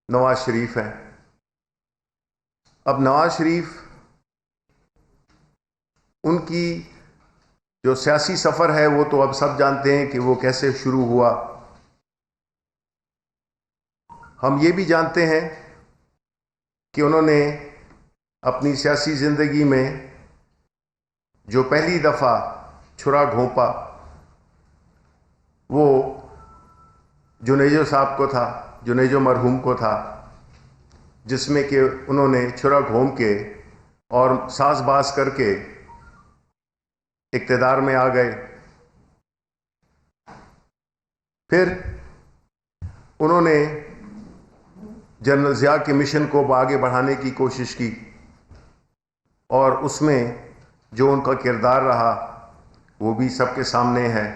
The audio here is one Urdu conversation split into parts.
نواز شریف ہیں. اب نواز شریف ان کی جو سیاسی سفر ہے وہ تو اب سب جانتے ہیں کہ وہ کیسے شروع ہوا. ہم یہ بھی جانتے ہیں کہ انہوں نے اپنی سیاسی زندگی میں جو پہلی دفعہ چھرا گھونپا وہ جنیجو صاحب کو تھا، جنیجو مرحوم کو تھا، جس میں کہ انہوں نے چھرا گھونپ کے اور ساز باز کر کے اقتدار میں آ گئے. پھر انہوں نے جنرل ضیاء کے مشن کو آگے بڑھانے کی کوشش کی اور اس میں جو ان کا کردار رہا وہ بھی سب کے سامنے ہے.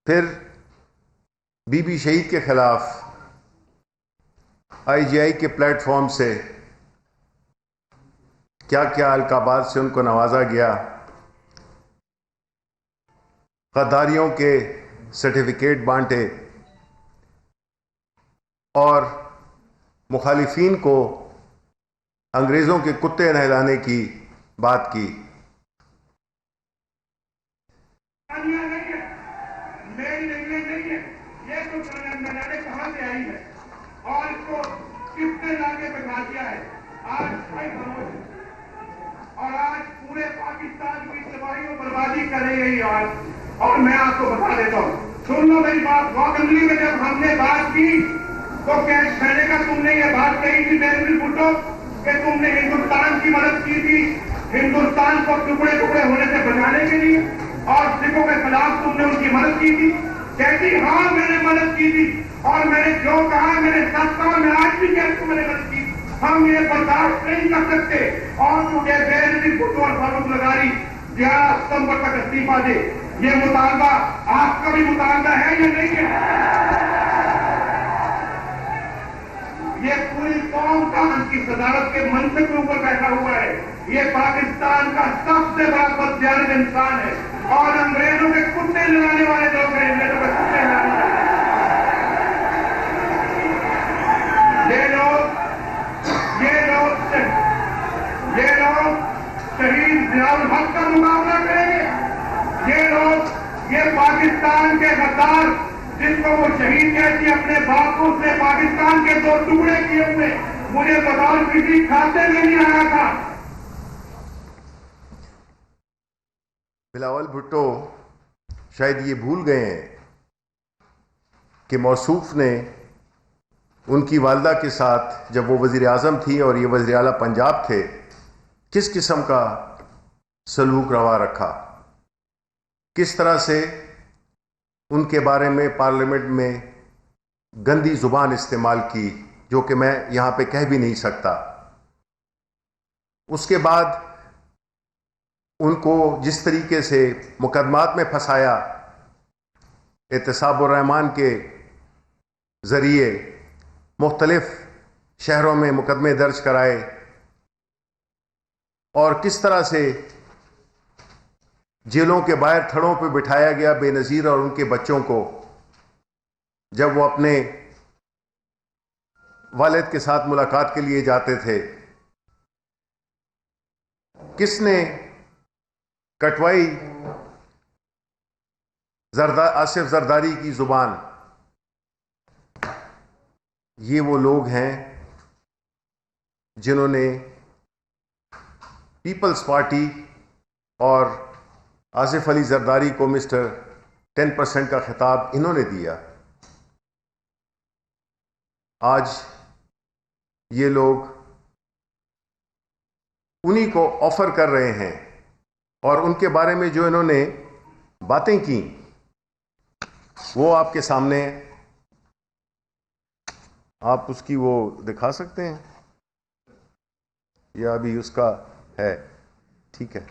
پھر بی بی شہید کے خلاف آئی جی آئی کے پلیٹ فارم سے کیا کیا القابات سے ان کو نوازا گیا، غداریوں کے سرٹیفکیٹ بانٹے اور مخالفین کو انگریزوں کے کتے نہلانے کی بات کی. اور آج پورے پاکستان کی تباہی و بربادی کر رہی ہے. اور میں آپ کو بتا دیتا ہوں، سن لو میری بات. اسمبلی میں جب ہم نے بات کی تو کیش کھانے کا تم نے یہ بات کہی تھی بینری بھٹو کہ تم نے ہندوستان کی مدد کی تھی ہندوستان کو ٹکڑے ٹکڑے ہونے سے بچانے کے لیے، اور سکھوں کے خلاف تم نے ان کی مدد کی تھی. کہتی ہاں میں نے مدد کی تھی اور میں نے جو کہا میں نے سچ کہا. میں آج بھی کہتی ہوں میں نے مدد کی. ہم یہ برداشت نہیں کر سکتے. اور مجھے بینری بھٹو اور فاروق لغاری 11 ستمبر تک استعفا دے. یہ مطالبہ آپ کا بھی مطالبہ ہے یا نہیں ہے؟ یہ پوری قوم کا ان کی صدارت کے منصب کے اوپر بیٹھا ہوا ہے. یہ پاکستان کا سب سے بڑا بدجانب انسان ہے اور انگریزوں کے کتے لڑانے والے لوگ ہیں. انگریزوں کے کتے لڑانے والے یہ لوگ شہید ضیاء الحق کا مقابلہ کریں گے. یہ لوگ، یہ پاکستان کے غدار جن کو وہ شہید کہتی اپنے باپ کو، اس نے پاکستان کے 2 ٹکڑے کیے ہوئے، مجھے بطور کسی کھاتے میں نہیں آیا تھا. بلاول بھٹو شاید یہ بھول گئے ہیں کہ موصوف نے ان کی والدہ کے ساتھ جب وہ وزیر اعظم تھی اور یہ وزیر اعلیٰ پنجاب تھے کس قسم کا سلوک روا رکھا، کس طرح سے ان کے بارے میں پارلیمنٹ میں گندی زبان استعمال کی جو کہ میں یہاں پہ کہہ بھی نہیں سکتا. اس کے بعد ان کو جس طریقے سے مقدمات میں پھنسایا، احتساب الرحمان کے ذریعے مختلف شہروں میں مقدمے درج کرائے، اور کس طرح سے جیلوں کے باہر تھڑوں پہ بٹھایا گیا بے نظیر اور ان کے بچوں کو جب وہ اپنے والد کے ساتھ ملاقات کے لیے جاتے تھے. کس نے کٹوائی آصف زرداری کی زبان؟ یہ وہ لوگ ہیں جنہوں نے پیپلز پارٹی اور آصف علی زرداری کو مسٹر 10% کا خطاب انہوں نے دیا. آج یہ لوگ انہی کو آفر کر رہے ہیں اور ان کے بارے میں جو انہوں نے باتیں کی وہ آپ کے سامنے. آپ اس کی وہ دکھا سکتے ہیں یا ابھی اس کا ہے؟ ٹھیک ہے.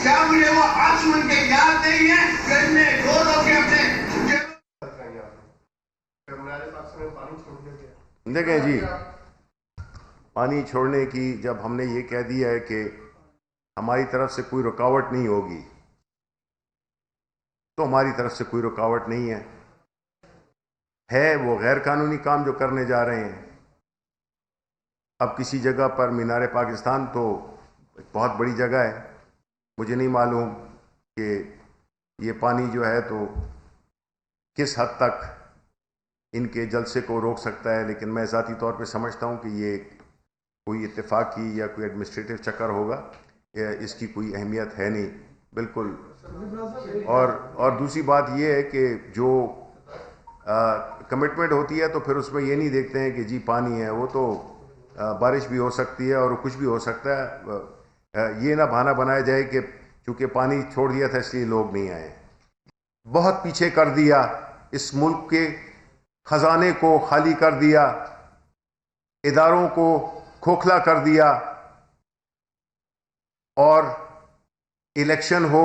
کیا مجھے وہ آج سن کے یاد نہیں ہے دیکھیں جی، پانی چھوڑنے کی جب ہم نے یہ کہہ دیا ہے کہ ہماری طرف سے کوئی رکاوٹ نہیں ہوگی، تو ہماری طرف سے کوئی رکاوٹ نہیں ہے وہ غیر قانونی کام جو کرنے جا رہے ہیں۔ اب کسی جگہ پر مینار پاکستان تو ایک بہت بڑی جگہ ہے، مجھے نہیں معلوم کہ یہ پانی جو ہے تو کس حد تک ان کے جلسے کو روک سکتا ہے، لیکن میں ذاتی طور پہ سمجھتا ہوں کہ یہ کوئی اتفاقی یا کوئی ایڈمنسٹریٹو چکر ہوگا، اس کی کوئی اہمیت ہے نہیں بالکل۔ اور دوسری بات یہ ہے کہ جو کمٹمنٹ ہوتی ہے تو پھر اس میں یہ نہیں دیکھتے ہیں کہ جی پانی ہے، وہ تو بارش بھی ہو سکتی ہے اور کچھ بھی ہو سکتا ہے۔ یہ نہ بہانہ بنایا جائے کہ چونکہ پانی چھوڑ دیا تھا اس لیے لوگ نہیں آئے۔ بہت پیچھے کر دیا، اس ملک کے خزانے کو خالی کر دیا، اداروں کو کھوکھلا کر دیا، اور الیکشن ہو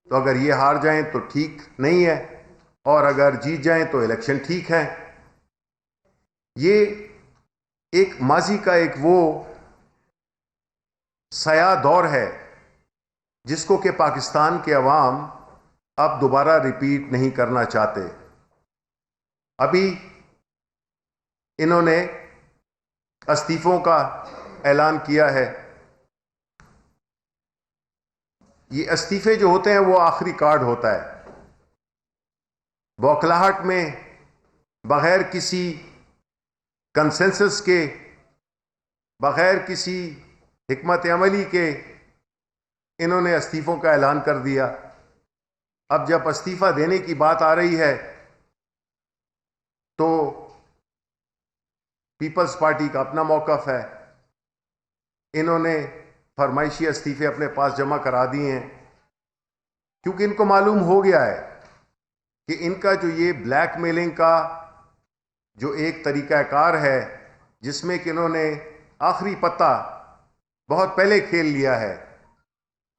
تو اگر یہ ہار جائیں تو ٹھیک نہیں ہے، اور اگر جیت جائیں تو الیکشن ٹھیک ہے۔ یہ ایک ماضی کا ایک وہ سیاہ دور ہے جس کو کہ پاکستان کے عوام اب دوبارہ ریپیٹ نہیں کرنا چاہتے۔ ابھی انہوں نے استعفوں کا اعلان کیا ہے۔ یہ استعفے جو ہوتے ہیں وہ آخری کارڈ ہوتا ہے، بوکھلاہٹ میں بغیر کسی کنسنسس کے، بغیر کسی حکمت عملی کے انہوں نے استعفوں کا اعلان کر دیا۔ اب جب استعفیٰ دینے کی بات آ رہی ہے تو پیپلز پارٹی کا اپنا موقف ہے، انہوں نے فرمائشی استعفے اپنے پاس جمع کرا دیے ہیں، کیونکہ ان کو معلوم ہو گیا ہے کہ ان کا جو یہ بلیک میلنگ کا جو ایک طریقہ کار ہے، جس میں کہ انہوں نے آخری پتہ بہت پہلے کھیل لیا ہے،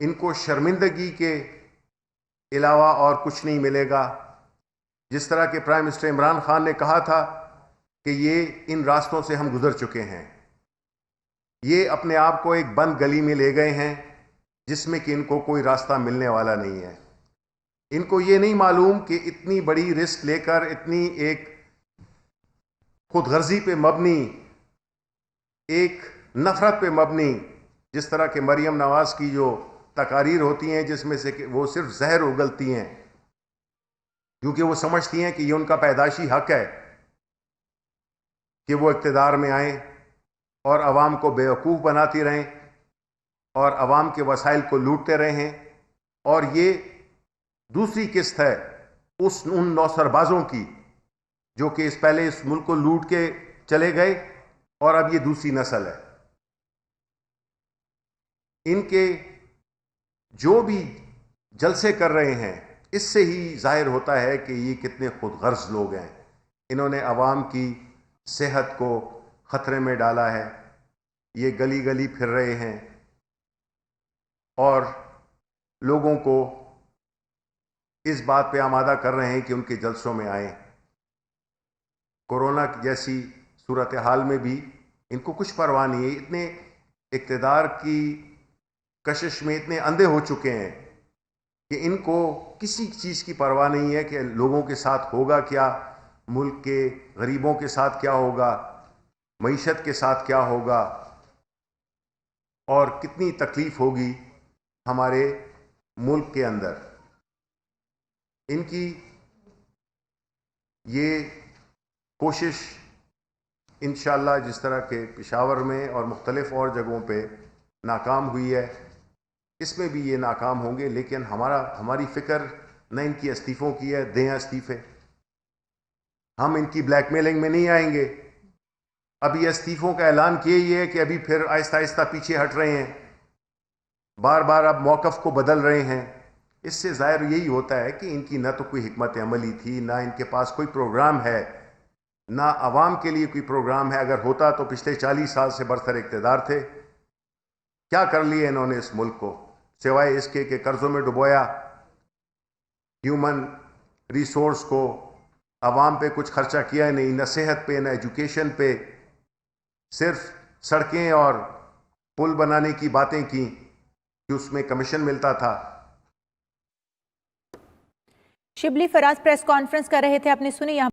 ان کو شرمندگی کے علاوہ اور کچھ نہیں ملے گا۔ جس طرح کہ پرائم منسٹر عمران خان نے کہا تھا کہ یہ ان راستوں سے ہم گزر چکے ہیں، یہ اپنے آپ کو ایک بند گلی میں لے گئے ہیں جس میں کہ ان کو کوئی راستہ ملنے والا نہیں ہے۔ ان کو یہ نہیں معلوم کہ اتنی بڑی رسک لے کر، اتنی ایک خود غرضی پہ مبنی، ایک نفرت پہ مبنی، جس طرح کہ مریم نواز کی جو تقاریر ہوتی ہیں جس میں سے کہ وہ صرف زہر اگلتی ہیں، کیونکہ وہ سمجھتی ہیں کہ یہ ان کا پیدائشی حق ہے کہ وہ اقتدار میں آئیں اور عوام کو بیوقوف بناتی رہیں اور عوام کے وسائل کو لوٹتے رہیں۔ اور یہ دوسری قسط ہے ان نوسربازوں کی جو کہ اس پہلے اس ملک کو لوٹ کے چلے گئے، اور اب یہ دوسری نسل ہے۔ ان کے جو بھی جلسے کر رہے ہیں اس سے ہی ظاہر ہوتا ہے کہ یہ کتنے خود غرض لوگ ہیں۔ انہوں نے عوام کی صحت کو خطرے میں ڈالا ہے، یہ گلی گلی پھر رہے ہیں اور لوگوں کو اس بات پہ آمادہ کر رہے ہیں کہ ان کے جلسوں میں آئیں۔ کورونا جیسی صورتحال میں بھی ان کو کچھ پرواہ نہیں ہے، اتنے اقتدار کی کشش میں اتنے اندھے ہو چکے ہیں کہ ان کو کسی چیز کی پرواہ نہیں ہے کہ لوگوں کے ساتھ ہوگا کیا، ملک کے غریبوں کے ساتھ کیا ہوگا، معیشت کے ساتھ کیا ہوگا، اور کتنی تکلیف ہوگی ہمارے ملک کے اندر۔ ان کی یہ کوشش انشاءاللہ جس طرح کہ پشاور میں اور مختلف اور جگہوں پہ ناکام ہوئی ہے، اس میں بھی یہ ناکام ہوں گے، لیکن ہماری فکر نہ ان کی استعفوں کی ہے، دیں استعفے۔ ہم ان کی بلیک میلنگ میں نہیں آئیں گے۔ ابھی استعفوں کا اعلان کیا ہی ہے کہ ابھی پھر آہستہ آہستہ پیچھے ہٹ رہے ہیں، بار بار اب موقف کو بدل رہے ہیں۔ اس سے ظاہر یہی ہوتا ہے کہ ان کی نہ تو کوئی حکمت عملی تھی، نہ ان کے پاس کوئی پروگرام ہے، نہ عوام کے لیے کوئی پروگرام ہے۔ اگر ہوتا تو پچھلے 40 سال سے برسر اقتدار تھے۔ کیا کر لیا انہوں نے اس ملک کو، سوائے اس کے کہ قرضوں میں ڈبویا، ہیومن ریسورس کو عوام پہ کچھ خرچہ کیا ہی نہیں، نہ صحت پہ، نہ ایجوکیشن پہ، صرف سڑکیں اور پل بنانے کی باتیں کی کہ اس میں کمیشن ملتا تھا۔ شبلی فراز پریس کانفرنس کر رہے تھے، آپ نے سنی یہاں